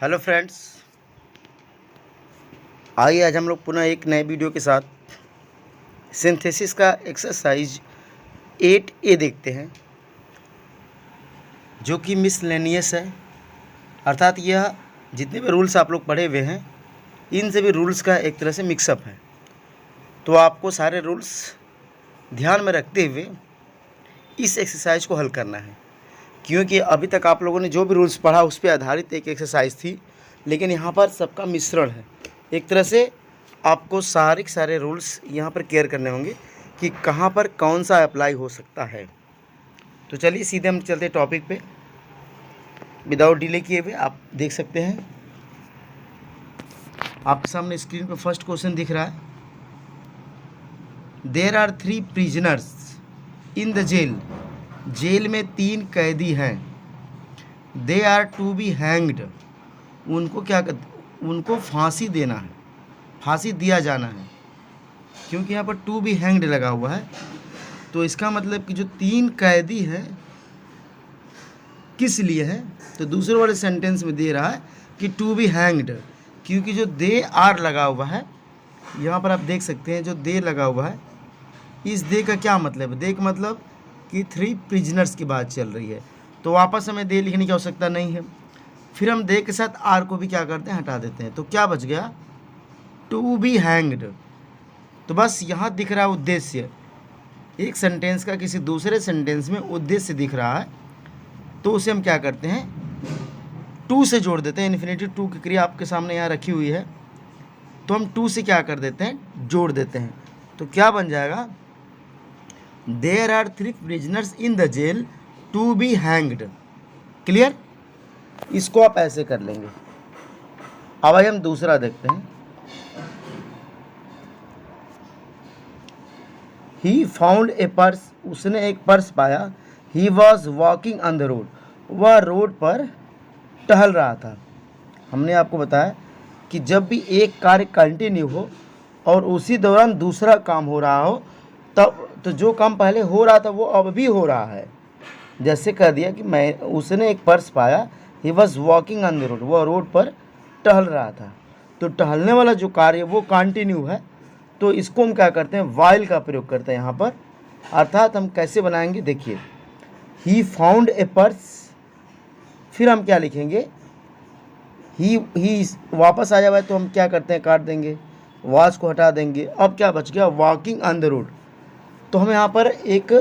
Hello friends, आइए आज हम लोग पुनः एक नए वीडियो के साथ सिंथेसिस का एक्सरसाइज 8A देखते हैं, जो कि मिसलेनियस है। अर्थात यह जितने भी रूल्स आप लोग पढ़े हुए हैं, इन सभी रूल्स का एक तरह से मिक्सअप है। तो आपको सारे रूल्स ध्यान में रखते हुए इस एक्सरसाइज को हल करना है, क्योंकि अभी तक आप लोगों ने जो भी रूल्स पढ़ा उस पर आधारित एक एक्सरसाइज थी, लेकिन यहाँ पर सबका मिश्रण है। एक तरह से आपको सारे रूल्स यहाँ पर केयर करने होंगे कि कहाँ पर कौन सा अप्लाई हो सकता है। तो चलिए सीधे हम चलते टॉपिक पे, विदाउट डिले किए हुए। आप देख सकते हैं आपके सामने स्क्रीन पर फर्स्ट क्वेश्चन दिख रहा है। There are 3 prisoners in the jail. Jail में 3 कैदी हैं। They are to be hanged. उनको क्या उनको फांसी देना है, फांसी दिया जाना है, क्योंकि यहाँ पर टू बी हैंग्ड लगा हुआ है। तो इसका मतलब कि जो 3 कैदी हैं किस लिए है, तो दूसरे वाले सेंटेंस में दे रहा है कि टू बी हैंग्ड, क्योंकि जो दे आर लगा हुआ है यहाँ पर आप देख सकते हैं, जो दे लगा हुआ है, इस दे का क्या मतलब है? दे का मतलब कि 3 प्रिजनर्स की बात चल रही है, तो वापस हमें दे लिखने की आवश्यकता नहीं है। फिर हम दे के साथ आर को भी क्या करते हैं, हटा देते हैं। तो क्या बच गया? To be hanged. तो बस यहाँ दिख रहा है उद्देश्य, एक सेंटेंस का किसी दूसरे सेंटेंस में उद्देश्य दिख रहा है, तो उसे हम क्या करते हैं, टू से जोड़ देते हैं। इन्फिनेटिव टू की क्रिया आपके सामने यहाँ रखी हुई है, तो हम टू से क्या कर देते हैं, जोड़ देते हैं। तो क्या बन जाएगा? There are 3 prisoners in the jail to be hanged. Clear? इसको आप ऐसे कर लेंगे। अब आइए हम दूसरा देखते हैं। He found a purse. उसने एक पर्स पाया। He was walking on the road. वह रोड पर टहल रहा था। हमने आपको बताया कि जब भी एक कार्य कंटिन्यू हो और उसी दौरान दूसरा काम हो रहा हो, तब तो जो काम पहले हो रहा था वो अब भी हो रहा है। जैसे कह दिया कि उसने एक पर्स पाया। He was walking on the road. वह रोड पर टहल रहा था। तो टहलने वाला जो कार्य वो कंटिन्यू है, तो इसको हम क्या करते हैं, वाइल का प्रयोग करते हैं यहाँ पर। अर्थात हम कैसे बनाएंगे, देखिए, ही फाउंड ए पर्स, फिर हम क्या लिखेंगे, ही वापस आया हुआ है, तो हम क्या करते हैं, काट देंगे, वॉच को हटा देंगे। अब क्या बच गया, वॉकिंग ऑन द रोड। तो हम यहाँ पर एक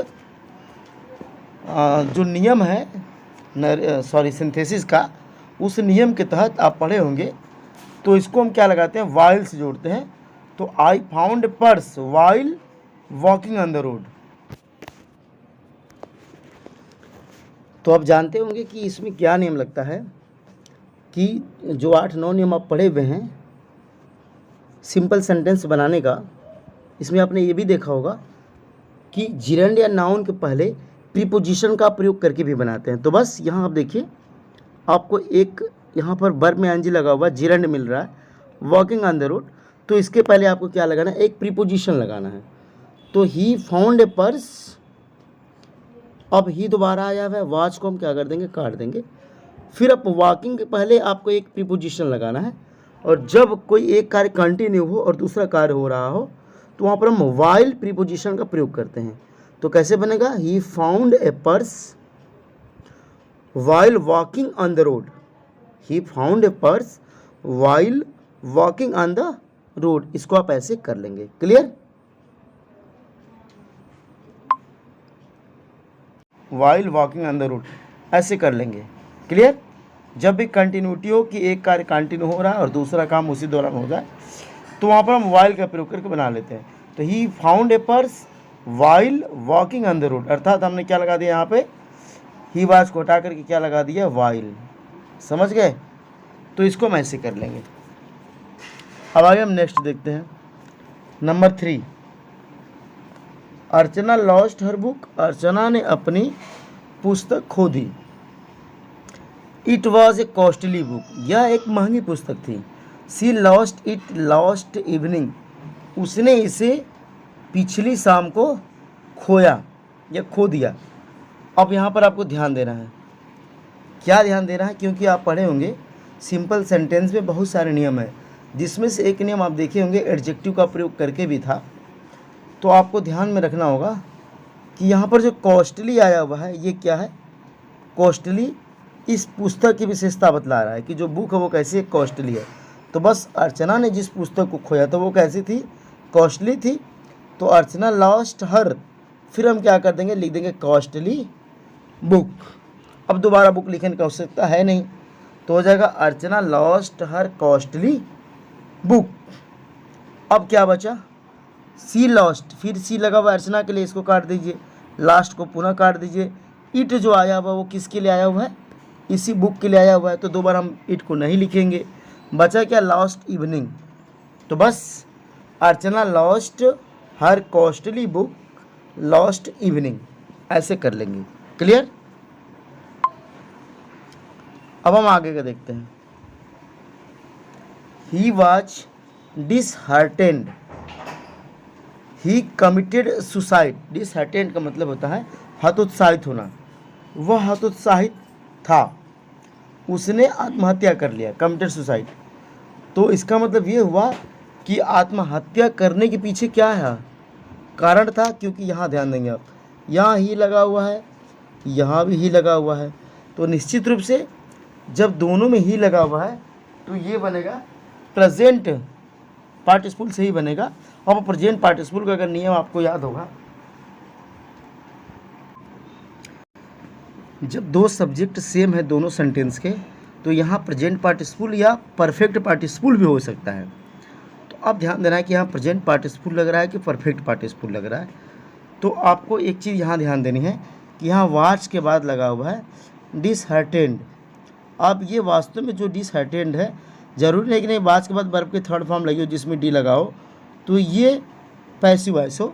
जो नियम है सिंथेसिस का, उस नियम के तहत आप पढ़े होंगे, तो इसको हम क्या लगाते हैं, वाइल से जोड़ते हैं। तो I found purse while walking on the road. तो आप जानते होंगे कि इसमें क्या नियम लगता है, कि जो 8-9 नियम आप पढ़े हुए हैं सिंपल सेंटेंस बनाने का, इसमें आपने ये भी देखा होगा कि जिरंड या नाउन के पहले प्रीपोजिशन का प्रयोग करके भी बनाते हैं। तो बस यहाँ आप देखिए, आपको एक यहाँ पर वर्ब में एनजी लगा हुआ जिरंड मिल रहा है, वॉकिंग ऑन द रोड। तो इसके पहले आपको क्या लगाना है, एक प्रीपोजिशन लगाना है। तो ही फाउंड ए पर्स, अब ही दोबारा आया हुआ है, वॉच को हम क्या कर देंगे, काट देंगे। फिर अब वॉकिंग के पहले आपको एक प्रीपोजिशन लगाना है, और जब कोई एक कार्य कंटिन्यू हो और दूसरा कार्य हो रहा हो, तो वहाँ पर हम वाइल प्रीपोजिशन का प्रयोग करते हैं। तो कैसे बनेगा, he found a purse while walking on the road. He found a purse while walking on the road. इसको आप ऐसे कर लेंगे। Clear? While walking on the road ऐसे कर लेंगे। क्लियर? जब भी कंटिन्यूटी हो कि एक कार्य कंटिन्यू हो रहा है और दूसरा काम उसी दौरान हो जाए, तो वहाँ पर हम वाइल का प्रयोग करके बना लेते हैं। तो he found a purse while walking on the road, अर्थात हमने क्या लगा दिया यहाँ पे, ही वाज को हटा करके क्या लगा दिया, वाइल। समझ गए? तो इसको हम ऐसे कर लेंगे। अब आगे हम नेक्स्ट देखते हैं। नंबर 3, Archana lost her book. Archana ने अपनी पुस्तक खो दी। It was a costly book. यह एक महंगी पुस्तक थी। She lost it last evening. उसने इसे पिछली शाम को खोया या खो दिया। अब यहाँ पर आपको ध्यान देना है। क्या ध्यान देना है, क्योंकि आप पढ़े होंगे सिंपल सेंटेंस में बहुत सारे नियम हैं, जिसमें से एक नियम आप देखे होंगे एडजेक्टिव का प्रयोग करके भी था। तो आपको ध्यान में रखना होगा कि यहाँ पर जो कॉस्टली आया हुआ है ये क्या है, कॉस्टली इस पुस्तक की विशेषता बतला रहा है कि जो बुक है वो कैसी कॉस्टली है। तो बस अर्चना ने जिस पुस्तक को खोया तो वो कैसी थी, कॉस्टली थी। तो अर्चना लॉस्ट हर, फिर हम क्या कर देंगे, लिख देंगे कॉस्टली बुक। अब दोबारा बुक लिखने की आवश्यकता है नहीं, तो हो जाएगा अर्चना लॉस्ट हर कॉस्टली बुक। अब क्या बचा, सी लॉस्ट, फिर सी लगा हुआ अर्चना के लिए, इसको काट दीजिए, लास्ट को पुनः काट दीजिए। इट जो आया हुआ वो किसके लिए आया हुआ है, इसी बुक के लिए आया हुआ है, तो दोबारा हम इट को नहीं लिखेंगे। बचा क्या, लॉस्ट इवनिंग। तो बस Archana lost her costly book lost evening, ऐसे कर लेंगे। क्लियर। अब हम आगे का देखते हैं। He was disheartened, he committed suicide. Disheartened का मतलब होता है हतोत्साहित होना, वह हतोत्साहित था, उसने आत्महत्या कर लिया, कमिटेड सुसाइड। तो इसका मतलब ये हुआ कि आत्महत्या करने के पीछे क्या है, कारण था। क्योंकि यहाँ ध्यान देंगे आप, यहाँ ही लगा हुआ है, यहाँ भी ही लगा हुआ है, तो निश्चित रूप से जब दोनों में ही लगा हुआ है तो ये बनेगा प्रेजेंट पार्टिसिपल से ही बनेगा। अब प्रेजेंट पार्टिसिपल का अगर नियम आपको याद होगा, जब दो सब्जेक्ट सेम है दोनों सेंटेंस के, तो यहाँ प्रेजेंट पार्टिसिपल या परफेक्ट पार्टिसिपल भी हो सकता है। तो अब ध्यान देना है कि यहाँ प्रेजेंट पार्टिसिपल लग रहा है कि परफेक्ट पार्टिसिपल लग रहा है। तो आपको एक चीज़ यहाँ ध्यान देनी है कि यहाँ वाच के बाद लगा हुआ है डिसहार्टेंड। अब ये वास्तव में जो डिसहार्टेंड है, जरूरी नहीं कि नहीं वाच के बाद वर्ब के थर्ड फॉर्म लगी हो जिसमें डी लगा हो, तो ये पैसिव वॉइस हो।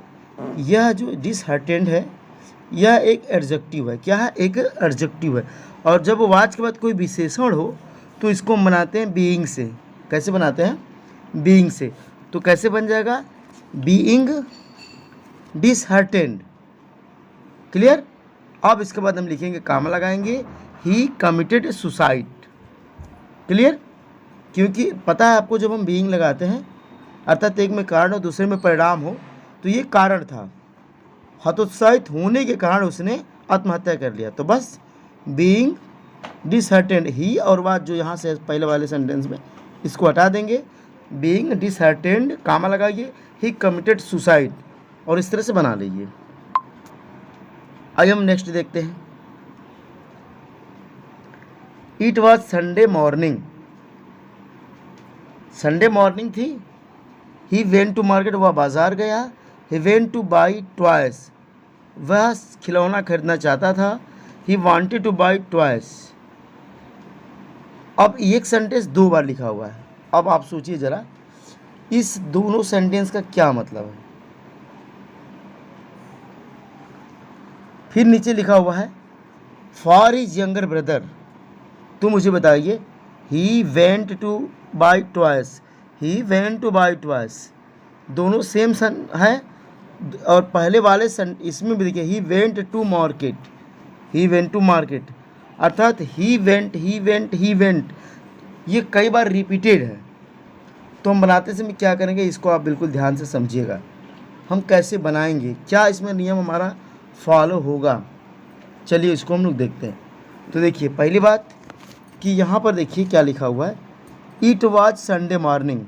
यह जो डिसहार्टेंड है यह एक एडजेक्टिव है। क्या है, एक एडजेक्टिव है। और जब वाच के बाद कोई विशेषण हो तो इसको हम बनाते हैं बीइंग से। कैसे बनाते हैं, बीइंग से। तो कैसे बन जाएगा, बीइंग डिसहार्टेंड। क्लियर। अब इसके बाद हम लिखेंगे, कामा लगाएंगे, ही कमिटेड सुसाइड। क्लियर। क्योंकि पता है आपको, जब हम बीइंग लगाते हैं अर्थात एक में कारण और दूसरे में परिणाम हो, तो ये कारण था, हतोत्साहित होने के कारण उसने आत्महत्या कर लिया। तो बस बीइंग डिसहार्टेंड, ही और वाज जो यहाँ से पहले वाले सेंटेंस में, इसको हटा देंगे। बीइंग डिसहार्टेंड, कामा लगाइए, ही कमिटेड सुसाइड, और इस तरह से बना लीजिए। आइए हम नेक्स्ट देखते हैं। It was Sunday morning, Sunday morning थी। ही वेंट टू मार्केट, वह बाजार गया। ही वेंट टू बाई टॉयस, वह खिलौना खरीदना चाहता था। He wanted to buy toys. अब एक सेंटेंस दो बार लिखा हुआ है। अब आप सोचिए ज़रा, इस दोनों सेंटेंस का क्या मतलब है। फिर नीचे लिखा हुआ है फॉर हिज यंगर ब्रदर। तो मुझे बताइए, he went to buy toys, he went to buy toys, दोनों सेम सन है। और पहले वाले इसमें भी देखिए, he went to market, he went to market, अर्थात he went, he went, he went, ये कई बार रिपीटेड है। तो हम बनाते समय क्या करेंगे, इसको आप बिल्कुल ध्यान से समझिएगा। हम कैसे बनाएंगे, क्या इसमें नियम हमारा फॉलो होगा, चलिए इसको हम लोग देखते हैं। तो देखिए, पहली बात कि यहाँ पर देखिए क्या लिखा हुआ है, it was Sunday morning,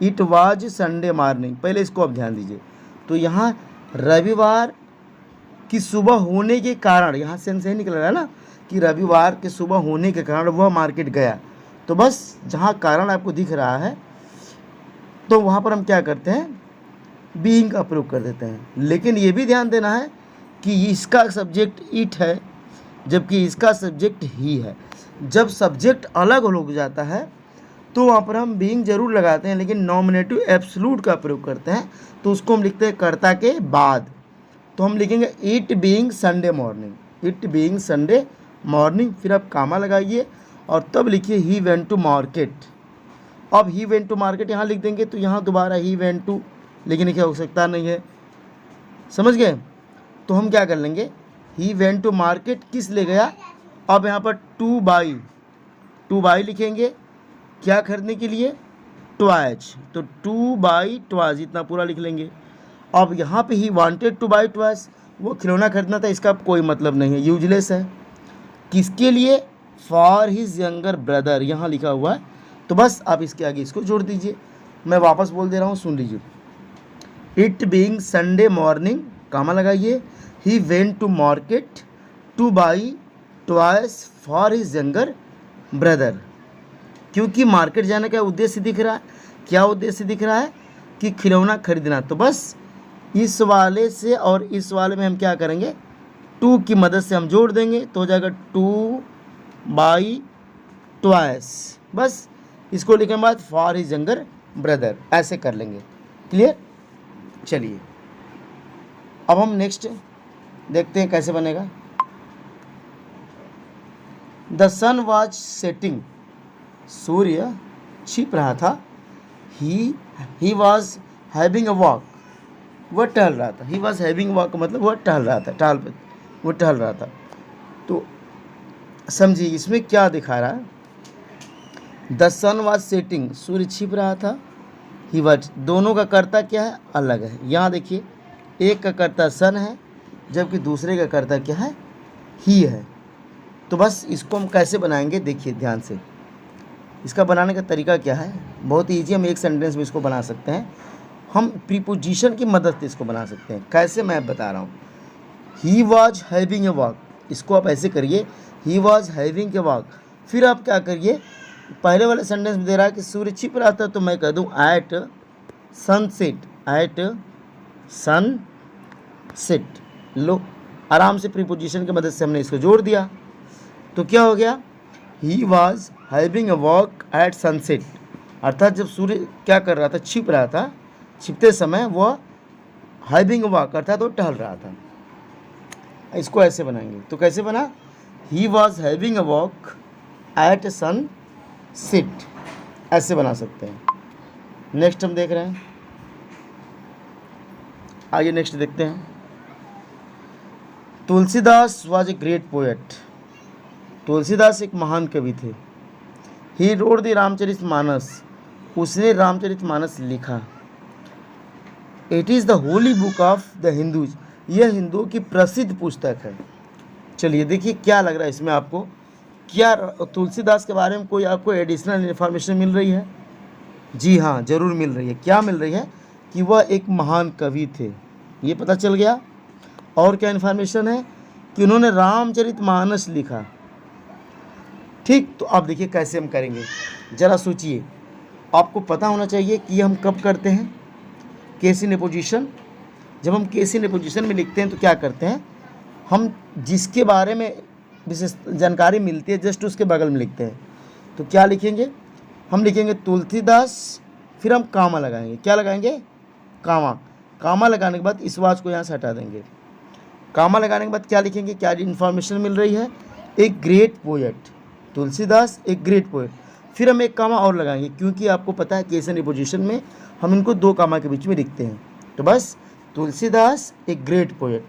it was Sunday morning. पहले इसको आप ध्यान दीजिए। तो यहाँ रविवार की सुबह होने के कारण, यहाँ से सही निकल रहा है ना कि रविवार के सुबह होने के कारण वह मार्केट गया। तो बस जहाँ कारण आपको दिख रहा है तो वहाँ पर हम क्या करते हैं, बीइंग का प्रयोग कर देते हैं। लेकिन ये भी ध्यान देना है कि इसका सब्जेक्ट इट है जबकि इसका सब्जेक्ट ही है। जब सब्जेक्ट अलग हो जाता है तो वहाँ पर हम बीइंग जरूर लगाते हैं, लेकिन नॉमिनेटिव एब्सोल्यूट का प्रयोग करते हैं। तो उसको हम लिखते हैं कर्ता के बाद। तो हम लिखेंगे it being Sunday morning, it being Sunday morning, फिर आप कामा लगाइए और तब लिखिए ही वेंट टू मार्केट। अब ही वेंट टू मार्केट यहाँ लिख देंगे, तो यहाँ दोबारा ही वेंट टू लिखने की आवश्यकता नहीं है, समझ गए। तो हम क्या कर लेंगे, ही वेंट टू मार्केट किस ले गया। अब यहाँ पर टू बाई लिखेंगे क्या खरीदने के लिए? टॉयज। तो 2 बाई टॉयज इतना पूरा लिख लेंगे। अब यहाँ पे he wanted to buy toys, वो खिलौना खरीदना था, इसका कोई मतलब नहीं है, यूजलेस है। किसके लिए? फॉर हिज यंगर ब्रदर, यहाँ लिखा हुआ है। तो बस आप इसके आगे इसको जोड़ दीजिए। मैं वापस बोल दे रहा हूँ, सुन लीजिए। It being Sunday morning, comma लगाइए, he went to market to buy toys for his younger brother. क्योंकि मार्केट जाने का उद्देश्य दिख रहा है। क्या उद्देश्य दिख रहा है? कि खिलौना खरीदना। तो बस इस वाले से और इस वाले में हम क्या करेंगे? 2 की मदद से हम जोड़ देंगे, तो हो जाएगा 2 बाई टॉयज। बस इसको लिखने के बाद फॉर हिज यंगर ब्रदर, ऐसे कर लेंगे। क्लियर? चलिए अब हम नेक्स्ट देखते हैं कैसे बनेगा। द सन वॉज सेटिंग, सूर्य छिप रहा था। He was having a walk, वह टहल रहा था। ही वॉज हैविंग वॉक मतलब वह टहल रहा था, वो टहल रहा था। तो समझिए इसमें क्या दिखा रहा है? द सन वॉज सेटिंग, सूर्य छिप रहा था। ही वॉज, दोनों का कर्ता क्या है? अलग है। यहाँ देखिए, एक का कर्ता सन है, जबकि दूसरे का कर्ता क्या है? ही है। तो बस इसको हम कैसे बनाएंगे, देखिए ध्यान से। इसका बनाने का तरीका क्या है? बहुत ईजी, हम एक सेंटेंस में इसको बना सकते हैं। हम प्रीपोजिशन की मदद से इसको बना सकते हैं। कैसे, मैं बता रहा हूँ। He was having a walk, इसको आप ऐसे करिए, he was having a walk. फिर आप क्या करिए, पहले वाले सेंटेंस में दे रहा है कि सूर्य छिप रहा था, तो मैं कह दूँ एट सनसेट, एट सनसेट। लो, आराम से प्रीपोजिशन की मदद से हमने इसको जोड़ दिया। तो क्या हो गया? He was having a walk at sunset, अर्थात जब सूर्य क्या कर रहा था? छिप रहा था। छिपते समय वह हैविंग अ वॉक अर्थात वो टहल रहा था। इसको ऐसे बनाएंगे, तो कैसे बना? He was having a walk at sunset, ऐसे बना सकते हैं। नेक्स्ट हम देख रहे हैं, आइए नेक्स्ट देखते हैं। Tulsidas was a great poet, Tulsidas एक महान कवि थे। ही रोड द रामचरितमानस, उसने रामचरितमानस लिखा। It is the holy book of the Hindus, यह हिंदुओं की प्रसिद्ध पुस्तक है। चलिए देखिए क्या लग रहा है इसमें आपको, क्या तुलसीदास के बारे में कोई आपको एडिशनल इन्फॉर्मेशन मिल रही है? जी हाँ, ज़रूर मिल रही है। क्या मिल रही है? कि वह एक महान कवि थे, ये पता चल गया। और क्या इन्फॉर्मेशन है? कि उन्होंने रामचरितमानस लिखा। ठीक, तो आप देखिए कैसे हम करेंगे, ज़रा सोचिए। आपको पता होना चाहिए कि हम कब करते हैं केस इन ए पोजीशन। जब हम केस इन ए पोजीशन में लिखते हैं तो क्या करते हैं, हम जिसके बारे में विशेष जानकारी मिलती है जस्ट उसके बगल में लिखते हैं। तो क्या लिखेंगे? हम लिखेंगे तुलसीदास, फिर हम कामा लगाएंगे। क्या लगाएंगे? कामा। कामा लगाने के बाद इस वाच को यहाँ से हटा देंगे। कामा लगाने के बाद क्या लिखेंगे? क्या इन्फॉर्मेशन मिल रही है? एक ग्रेट पोएट, तुलसीदास एक ग्रेट पोएट। फिर हम एक कामा और लगाएंगे, क्योंकि आपको पता है केस एंड पोजीशन में हम इनको 2 कामा के बीच में लिखते हैं। तो बस तुलसीदास एक ग्रेट पोएट।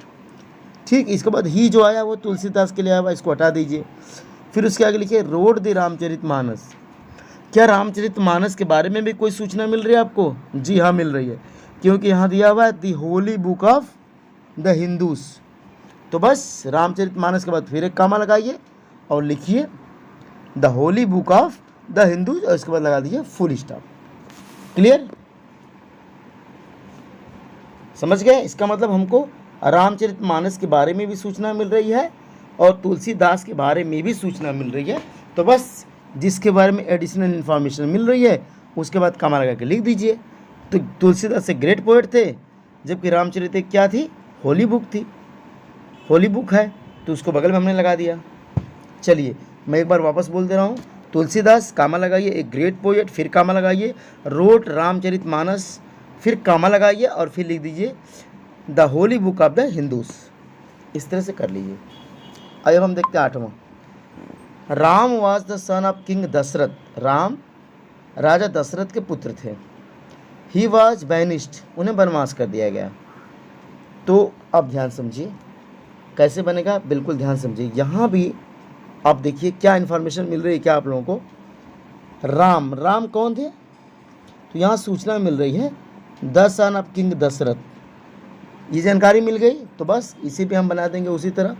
ठीक, इसके बाद ही जो आया वो तुलसीदास के लिए आया, इसको हटा दीजिए। फिर उसके आगे लिखिए रोड द रामचरितमानस। क्या रामचरितमानस के बारे में भी कोई सूचना मिल रही है आपको? जी हाँ, मिल रही है, क्योंकि यहाँ दिया हुआ है the holy book of the Hindus. तो बस रामचरितमानस के बाद फिर एक कामा लगाइए और लिखिए the holy book of the Hindus, और इसके बाद लगा दीजिए फुल स्टॉप। क्लियर? समझ गए? इसका मतलब हमको रामचरितमानस के बारे में भी सूचना मिल रही है और तुलसीदास के बारे में भी सूचना मिल रही है। तो बस जिसके बारे में एडिशनल इन्फॉर्मेशन मिल रही है उसके बाद कामा लगा के लिख दीजिए। तो तुलसीदास एक ग्रेट पोएट थे, जबकि रामचरित एक क्या थी? होली बुक थी। होली बुक है तो उसको बगल में हमने लगा दिया। चलिए मैं एक बार वापस बोल दे रहा हूँ। तुलसीदास कामा लगाइए, एक ग्रेट पोएट, फिर कामा लगाइए, रोट रामचरितमानस, फिर कामा लगाइए और फिर लिख दीजिए the holy book of the Hindus. इस तरह से कर लीजिए। अब हम देखते हैं 8वां। Ram was the son of king Dasharath, Ram राजा दशरथ के पुत्र थे। ही वाज बैनिस्ड, उन्हें वनवास कर दिया गया। तो अब ध्यान समझिए कैसे बनेगा, बिल्कुल ध्यान समझिए। यहाँ भी आप देखिए क्या इन्फॉर्मेशन मिल रही है क्या आप लोगों को। राम, राम कौन थे? तो यहाँ सूचना मिल रही है the son of king Dasharath, ये जानकारी मिल गई। तो बस इसी पे हम बना देंगे उसी तरह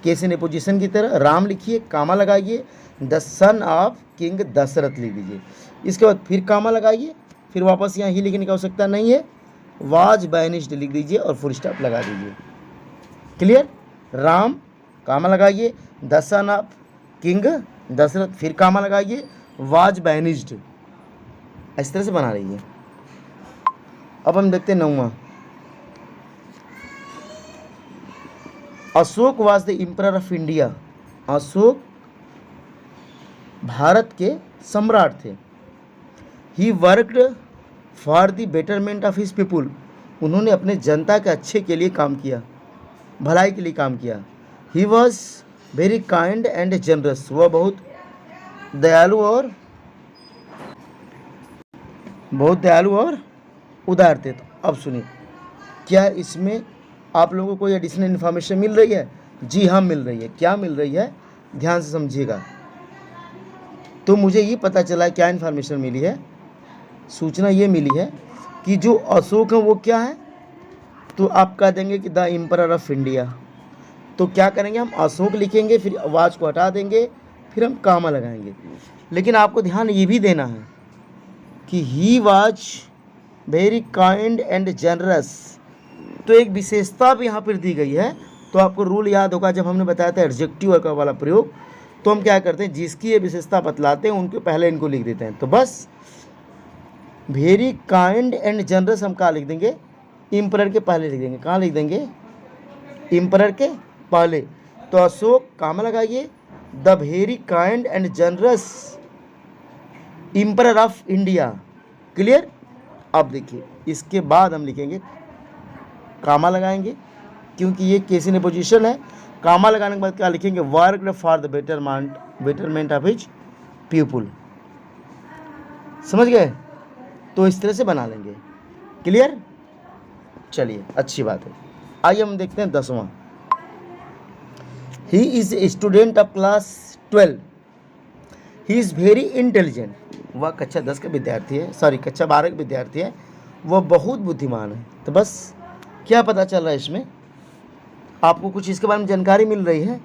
केस इन पोजीशन की तरह। राम लिखिए, कामा लगाइए, the son of king Dasharath लिख दीजिए। इसके बाद फिर कामा लगाइए, फिर वापस यहाँ ही लिखने की आवश्यकता नहीं है, वाज बैनिश्ड लिख दीजिए और फुल स्टॉप लगा दीजिए। क्लियर? राम कामा लगाइए, the son of king Dasharath, फिर कामा लगाइए, वाज बैनिश्ड। इस तरह से बना रही है। अब हम देखते हैं 9वां। Ashok was the emperor of India. Ashok Bharat के सम्राट थे। He worked for the betterment of his people. उन्होंने अपने जनता के अच्छे के लिए काम किया, भलाई के लिए काम किया। He was very kind and generous. वह बहुत दयालु और उदार थे। तो अब सुनिए, क्या इसमें आप लोगों को कोई एडिशनल इन्फॉर्मेशन मिल रही है? जी हाँ मिल रही है। क्या मिल रही है? ध्यान से समझिएगा। तो मुझे ये पता चला है क्या इन्फॉर्मेशन मिली है। सूचना ये मिली है कि जो अशोक है वो क्या है, तो आप कह देंगे कि द एम्परर ऑफ इंडिया। तो क्या करेंगे, हम अशोक लिखेंगे, फिर आवाज को हटा देंगे, फिर हम कामा लगाएंगे। लेकिन आपको ध्यान ये भी देना है कि he was very kind and generous. तो एक विशेषता भी यहाँ पर दी गई है। तो आपको रूल याद होगा, जब हमने बताया था एडजेक्टिव का वाला प्रयोग, तो हम क्या करते हैं, जिसकी ये विशेषता बतलाते हैं उनके पहले इनको लिख देते हैं। तो बस वेरी काइंड एंड जनरस हम कहाँ लिख देंगे, एम्परर के पहले लिख देंगे। कहाँ लिख देंगे, एम्परर के पहले। तो अशोक कामा लगाइए, the very kind and generous emperor of India. Clear? अब देखिए, इसके बाद हम लिखेंगे, कामा लगाएंगे क्योंकि ये केस इन पोजीशन है। कामा लगाने के बाद क्या लिखेंगे, worked for the betterment of his people. समझ गए? तो इस तरह से बना लेंगे। क्लियर? चलिए, अच्छी बात है। आइए हम देखते हैं 10वां। He is a student of class 12। He is very intelligent. वह कक्षा 10 का विद्यार्थी है, कक्षा 12 का विद्यार्थी है। वह बहुत बुद्धिमान है। तो बस क्या पता चल रहा है इसमें, आपको कुछ इसके बारे में जानकारी मिल रही है।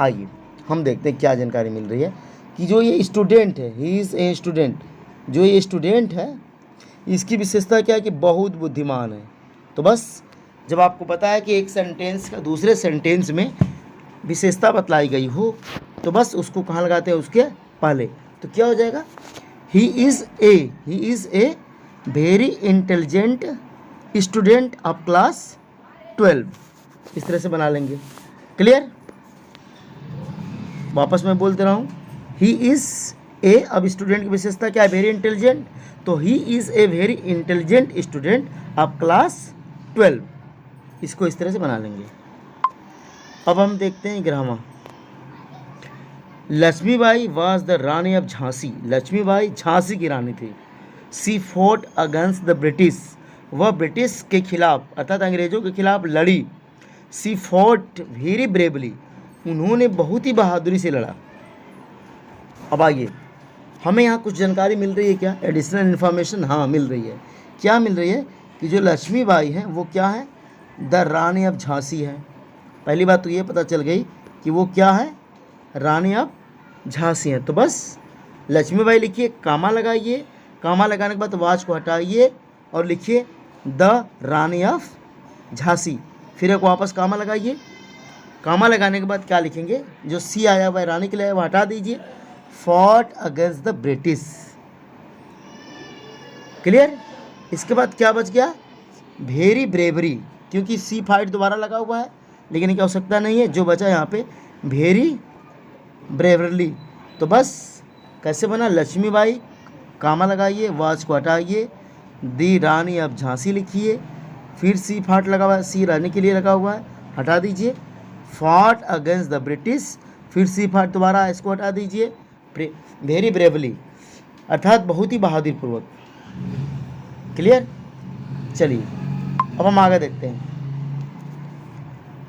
आइए हम देखते हैं क्या जानकारी मिल रही है कि जो ये स्टूडेंट है, ही इज़ ए स्टूडेंट, जो ये स्टूडेंट है इसकी विशेषता क्या है कि बहुत बुद्धिमान है। तो बस जब आपको पता है कि एक सेंटेंस का दूसरे सेंटेंस में विशेषता बतलाई गई हो, तो बस उसको कहाँ लगाते हैं, उसके पहले। तो क्या हो जाएगा, he is a very intelligent student of class 12। इस तरह से बना लेंगे। क्लियर? वापस मैं बोलते रहा हूँ, ही इज़ ए, अब स्टूडेंट की विशेषता क्या है, वेरी इंटेलिजेंट। तो he is a very intelligent student of class 12। इसको इस तरह से बना लेंगे। अब हम देखते हैं 11वां। Laxmibai was the rani of Jhansi. Laxmibai Jhansi की रानी थी। She fought against the British. वह ब्रिटिश के खिलाफ अर्थात अंग्रेजों के खिलाफ लड़ी। She fought very bravely. उन्होंने बहुत ही बहादुरी से लड़ा। अब आइए, हमें यहाँ कुछ जानकारी मिल रही है क्या, एडिशनल इन्फॉर्मेशन? हाँ मिल रही है। क्या मिल रही है कि जो लक्ष्मीबाई हैं वो क्या है, द रानी ऑफ झांसी है। पहली बात तो ये पता चल गई कि वो क्या है, रानी ऑफ झांसी है। तो बस लक्ष्मीबाई लिखिए, कामा लगाइए, कामा लगाने के बाद आवाज को हटाइए और लिखिए द रानी ऑफ झांसी। फिर एक वापस कामा लगाइए। कामा लगाने के बाद क्या लिखेंगे, जो सी आया हुआ है रानी के लिए वो हटा दीजिए, fought against the British. Clear? इसके बाद क्या बच गया, वेरी ब्रेवरी, क्योंकि सी फाइट दोबारा लगा हुआ है लेकिन की आवश्यकता नहीं है। जो बचा यहाँ पे वेरी ब्रेवरली। तो बस कैसे बना, लक्ष्मीबाई कामा लगाइए, वाज को हटाइए, दी रानी अब झांसी लिखिए, फिर सी फाट लगा हुआ है, सी रानी के लिए लगा हुआ है, हटा दीजिए, फॉट अगेंस्ट द ब्रिटिश, फिर सी फाट दोबारा, इसको हटा दीजिए, वेरी ब्रेवली अर्थात बहुत ही बहादुरपूर्वक। क्लियर? चलिए अब हम आगे देखते हैं,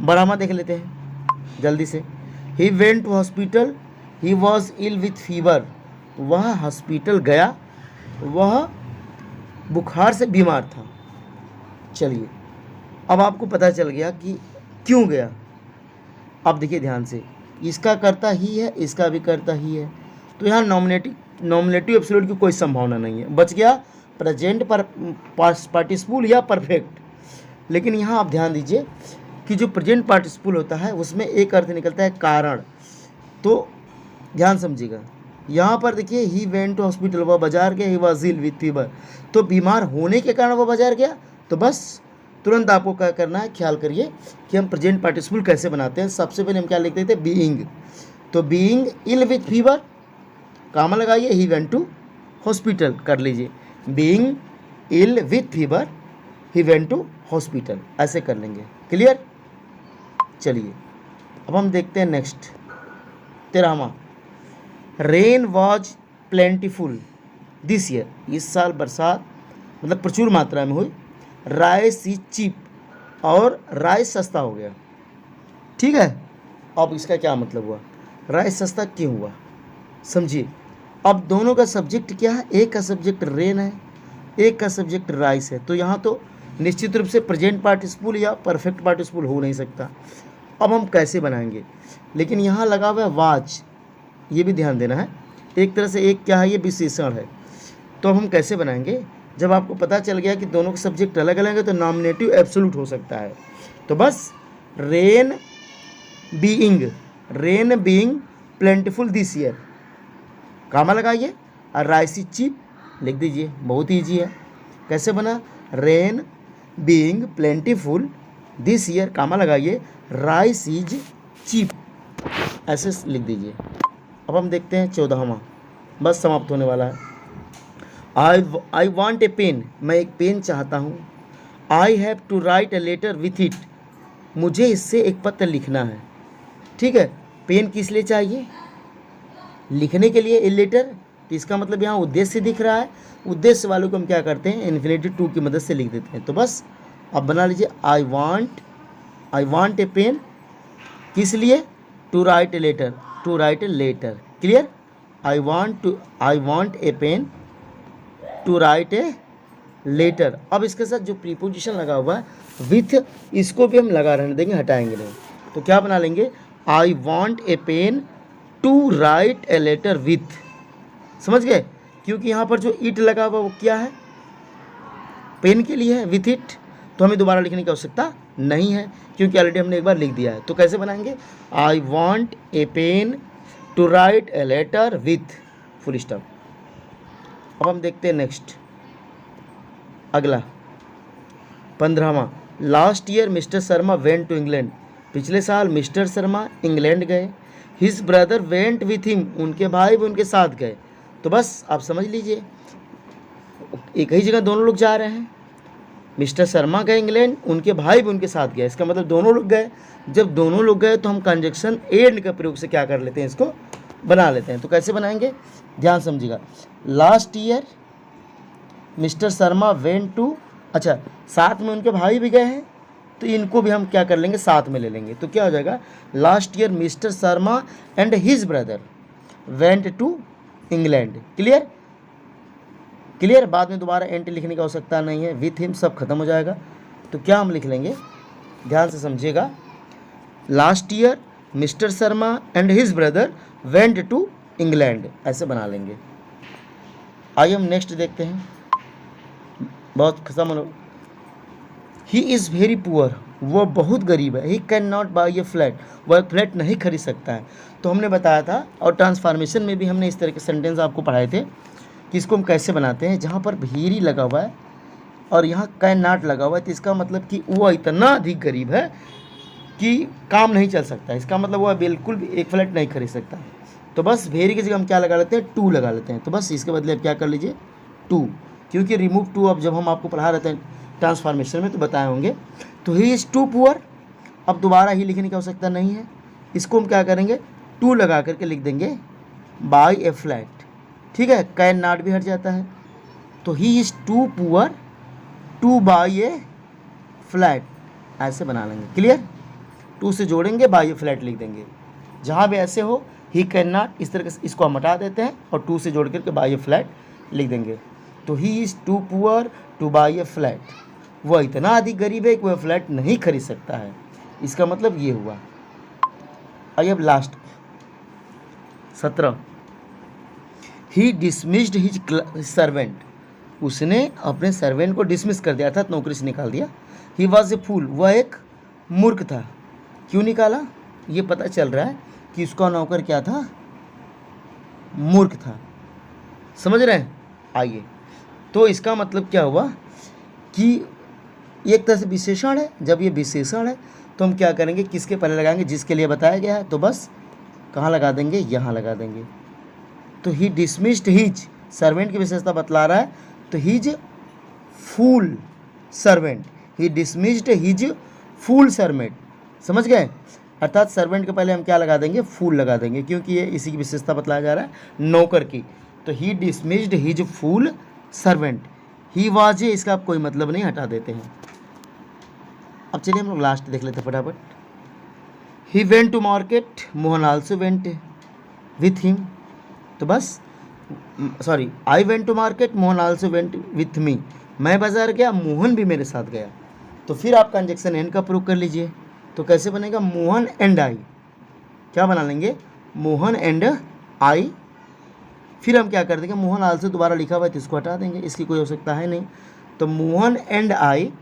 बढ़ामा देख लेते हैं जल्दी से। He went to hospital, he was ill with fever. वह हॉस्पिटल गया, वह बुखार से बीमार था। चलिए, अब आपको पता चल गया कि क्यों गया। अब देखिए ध्यान से, इसका कर्ता ही है, इसका भी कर्ता ही है, तो यहाँ नॉमिनेटिव एब्सोल्यूट की कोई संभावना नहीं है। बच गया प्रेजेंट पार्टिसिपल या परफेक्ट। लेकिन यहाँ आप ध्यान दीजिए कि जो प्रेजेंट पार्टिसिपल होता है उसमें एक अर्थ निकलता है कारण। तो ध्यान समझिएगा, यहाँ पर देखिए ही वेंट टू हॉस्पिटल, वह बाजार गया, he was ill with fever, तो बीमार होने के कारण वह बाजार गया। तो बस तुरंत आपको क्या करना है, ख्याल करिए कि हम प्रेजेंट पार्टिसिपल कैसे बनाते हैं। सबसे पहले हम क्या लिखते थे, बीइंग, तो being ill with fever, comma लगाइए, ही वेंट टू हॉस्पिटल कर लीजिए, being ill with fever he went to hospital, ऐसे कर लेंगे। क्लियर। चलिए अब हम देखते हैं नेक्स्ट 13वां, rain was plentiful this year, इस साल बरसात मतलब प्रचुर मात्रा में हुई, राइस इज चीप, और राइस सस्ता हो गया। ठीक है, अब इसका क्या मतलब हुआ, राइस सस्ता क्यों हुआ, समझिए। अब दोनों का सब्जेक्ट क्या है, एक का सब्जेक्ट रेन है, एक का सब्जेक्ट राइस है, तो यहाँ तो निश्चित रूप से प्रेजेंट पार्टिसिपल या परफेक्ट पार्टिसिपल हो नहीं सकता। अब हम कैसे बनाएंगे, लेकिन यहाँ लगा हुआ है वाच, ये भी ध्यान देना है, एक तरह से एक क्या है, ये विशेषण है। तो हम कैसे बनाएंगे, जब आपको पता चल गया कि दोनों के सब्जेक्ट अलग अलग है तो नॉमिनेटिव एब्सोल्यूट हो सकता है। तो बस rain being plentiful this year, comma लगाइए, और राइस इज चीप लिख दीजिए, बहुत ईजी है। कैसे बना, rain being plentiful this year, comma लगाइए, राइस इज चीप, ऐसे लिख दीजिए। अब हम देखते हैं 14वां, बस समाप्त होने वाला है। आई वॉन्ट ए पेन, मैं एक पेन चाहता हूँ। I have to write a letter with it, मुझे इससे एक पत्र लिखना है। ठीक है, पेन किस लिए चाहिए, लिखने के लिए, ए लेटर, तो इसका मतलब यहाँ उद्देश्य दिख रहा है, उद्देश्य वालों को हम क्या करते हैं, इन्फिनेटिव टू की मदद से लिख देते हैं। तो बस अब बना लीजिए, आई वॉन्ट ए पेन, किस लिए, to write a letter, to write a letter. Clear, I want a pen to write a letter. अब इसके साथ जो प्रीपोजिशन लगा हुआ है विथ, इसको भी हम लगा रहने देंगे, हटाएंगे नहीं। तो क्या बना लेंगे, I want a pen to write a letter with, समझ गए, क्योंकि यहाँ पर जो इट लगा हुआ वो क्या है, पेन के लिए है, विथ इट, तो हमें दोबारा लिखने की आवश्यकता नहीं है क्योंकि ऑलरेडी हमने एक बार लिख दिया है। तो कैसे बनाएंगे, I want a pen to write a letter with, full stop. अब हम देखते हैं नेक्स्ट, अगला 15वां, last year mister Sharma went to England, पिछले साल मिस्टर शर्मा इंग्लैंड गए, his brother went with him, उनके भाई भी उनके साथ गए। तो बस आप समझ लीजिए, एक ही जगह दोनों लोग जा रहे हैं, मिस्टर शर्मा गए इंग्लैंड, उनके भाई भी उनके साथ गए, इसका मतलब दोनों लोग गए। जब दोनों लोग गए तो हम कंजक्शन एंड का प्रयोग से क्या कर लेते हैं, इसको बना लेते हैं। तो कैसे बनाएंगे, ध्यान समझिएगा, last year mister Sharma went to, अच्छा साथ में उनके भाई भी गए हैं, तो इनको भी हम क्या कर लेंगे, साथ में ले लेंगे। तो क्या हो जाएगा, last year mister Sharma and his brother went to England. Clear, clear, बाद में दोबारा एंड लिखने की आवश्यकता नहीं है, विथ हिम सब खत्म हो जाएगा। तो क्या हम लिख लेंगे, ध्यान से समझिएगा, last year mister Sharma and his brother went to England, ऐसे बना लेंगे। आइए हम नेक्स्ट देखते हैं, बहुत खत्म। ही इज़ वेरी पुअर, वह बहुत गरीब है, he can not by a flat, वह एक फ्लैट नहीं खरीद सकता है। तो हमने बताया था, और ट्रांसफॉर्मेशन में भी हमने इस तरह के सेंटेंस आपको पढ़ाए थे कि इसको हम कैसे बनाते हैं, जहाँ पर भेरी लगा हुआ है और यहाँ कैन नॉट लगा हुआ है, तो इसका मतलब कि वह इतना अधिक गरीब है कि काम नहीं चल सकता, इसका मतलब वह बिल्कुल भी एक फ्लैट नहीं खरीद सकता। तो बस वेरी की जगह हम क्या लगा लेते हैं, टू लगा लेते हैं। तो बस इसके बदले आप क्या कर लीजिए, टू, क्योंकि रिमूव टू अब जब हम आपको पढ़ा रहते हैं ट्रांसफॉर्मेशन में तो बताए होंगे। तो ही इज़ टू पुअर, अब दोबारा ही लिखने की आवश्यकता नहीं है, इसको हम क्या करेंगे, टू लगा करके लिख देंगे बाई ए फ्लैट। ठीक है, कैन नॉट भी हट जाता है, तो he is too poor to buy a flat, ऐसे बना लेंगे। क्लियर, टू से जोड़ेंगे, बाई ए फ्लैट लिख देंगे। जहाँ भी ऐसे हो ही कैन नॉट, इस तरह से इसको हम हटा देते हैं और टू से जोड़ करके बाई ए फ्लैट लिख देंगे। तो he is too poor to buy a flat, वह इतना अधिक गरीब है कि वह फ्लैट नहीं खरीद सकता है। इसका मतलब ये हुआ। आइए अब लास्ट 17, ही डिसमिस्ड हिज सर्वेंट, उसने अपने सर्वेंट को डिसमिस कर दिया, अर्थात नौकरी से निकाल दिया। ही वॉज ए फूल, वह एक मूर्ख था। क्यों निकाला? ये पता चल रहा है कि उसका नौकर क्या था, मूर्ख था। समझ रहे हैं? आइए, तो इसका मतलब क्या हुआ कि एक तरह से विशेषण है। जब ये विशेषण है तो हम क्या करेंगे, किसके पहले लगाएंगे, जिसके लिए बताया गया है, तो बस कहाँ लगा देंगे, यहाँ लगा देंगे। तो ही डिसमिस्ड हिज सर्वेंट की विशेषता बतला रहा है, तो हिज फूल सर्वेंट, ही डिसमिस्ड हिज फूल सर्वेंट। समझ गए? अर्थात सर्वेंट के पहले हम क्या लगा देंगे, फूल लगा देंगे, क्योंकि ये इसी की विशेषता बतलाया जा रहा है, नौकर की। तो he dismissed his fool servant, he was, इसका आप कोई मतलब नहीं, हटा देते हैं। अब चलिए हम लोग लास्ट देख लेते हैं फटाफट। He went to market, Mohan also went with him, तो बस sorry, I went to market, Mohan also went with me, मैं बाजार गया, मोहन भी मेरे साथ गया। तो फिर आप कंजक्शन एंड का प्रयोग कर लीजिए। तो कैसे बनेगा, मोहन एंड आई, क्या बना लेंगे, मोहन एंड आई। फिर हम क्या कर देंगे, मोहन आल्सो दोबारा लिखा हुआ है तो इसको हटा देंगे, इसकी कोई आवश्यकता है नहीं। तो मोहन एंड आई।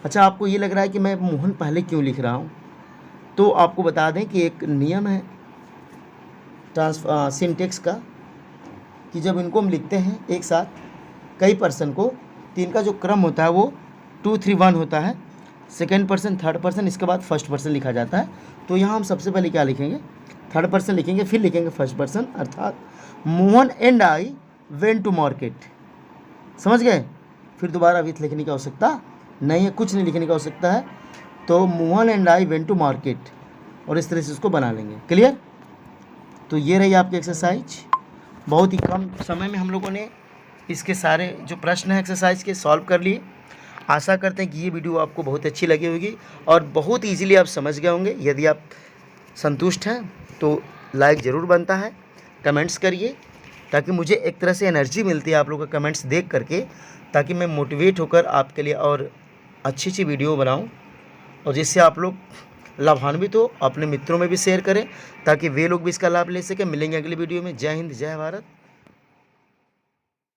अच्छा, आपको ये लग रहा है कि मैं मोहन पहले क्यों लिख रहा हूँ, तो आपको बता दें कि एक नियम है सिंटेक्स का, कि जब इनको हम लिखते हैं एक साथ कई पर्सन को, तो इनका जो क्रम होता है वो 2 3 1 होता है, सेकेंड पर्सन, थर्ड पर्सन, इसके बाद फर्स्ट पर्सन लिखा जाता है। तो यहाँ हम सबसे पहले क्या लिखेंगे, थर्ड पर्सन लिखेंगे, फिर लिखेंगे फर्स्ट पर्सन, अर्थात Mohan and I went to market. समझ गए? फिर दोबारा विथ लिखने की आवश्यकता नहीं है, कुछ नहीं लिखने की आवश्यकता है। तो Mohan and I went to market, और इस तरह से उसको बना लेंगे। क्लियर? तो ये रही आपकी एक्सरसाइज। बहुत ही कम समय में हम लोगों ने इसके सारे जो प्रश्न हैं एक्सरसाइज के सॉल्व कर लिए। आशा करते हैं कि ये वीडियो आपको बहुत अच्छी लगी होगी और बहुत ईजीली आप समझ गए होंगे। यदि आप संतुष्ट हैं तो लाइक ज़रूर बनता है, कमेंट्स करिए, ताकि मुझे एक तरह से एनर्जी मिलती है आप लोगों का कमेंट्स देख करके, ताकि मैं मोटिवेट होकर आपके लिए और अच्छी अच्छी वीडियो बनाऊं, और जिससे आप लोग लाभान्वित हो, अपने मित्रों में भी शेयर करें ताकि वे लोग भी इसका लाभ ले सकें। मिलेंगे अगली वीडियो में। जय हिंद, जय भारत।